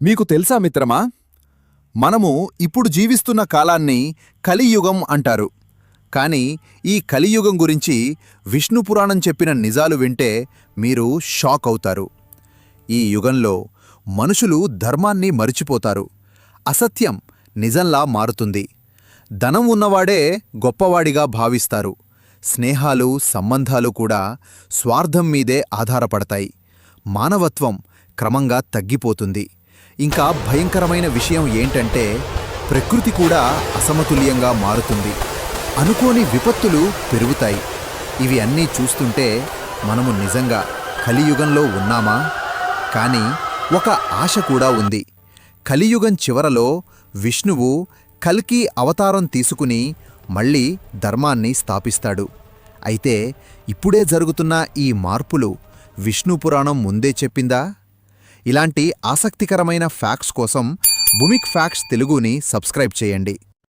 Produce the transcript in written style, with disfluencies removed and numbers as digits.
మీకు తెలుసా మిత్రమా, మనము ఇప్పుడు జీవిస్తున్న కాలాన్ని కలియుగం అంటారు. కాని ఈ కలియుగం గురించి విష్ణు పురాణం చెప్పిన నిజాలు వింటే మీరు షాక్ అవుతారు. ఈ యుగంలో మనుషులు ధర్మాన్ని మరిచిపోతారు. అసత్యం నిజంలా మారుతుంది. ధనం ఉన్నవాడే గొప్పవాడిగా భావిస్తారు. స్నేహాలు, సంబంధాలు కూడా స్వార్థం మీదే ఆధారపడతాయి. మానవత్వం క్రమంగా తగ్గిపోతుంది. ఇంకా భయంకరమైన విషయం ఏంటంటే, ప్రకృతి కూడా అసమతుల్యంగా మారుతుంది. అనుకోని విపత్తులు పెరుగుతాయి. ఇవి అన్నీ చూస్తుంటే మనము నిజంగా కలియుగంలో ఉన్నామా? కానీ ఒక ఆశ కూడా ఉంది. కలియుగం చివరలో విష్ణువు కల్కి అవతారం తీసుకుని మళ్ళీ ధర్మాన్ని స్థాపిస్తాడు. అయితే ఇప్పుడే జరుగుతున్న ఈ మార్పులు విష్ణు పురాణం ముందే చెప్పిందా? ఇలాంటి ఆసక్తికరమైన ఫ్యాక్ట్స్ కోసం భూమిక్ ఫ్యాక్ట్స్ తెలుగుని సబ్స్క్రైబ్ చేయండి.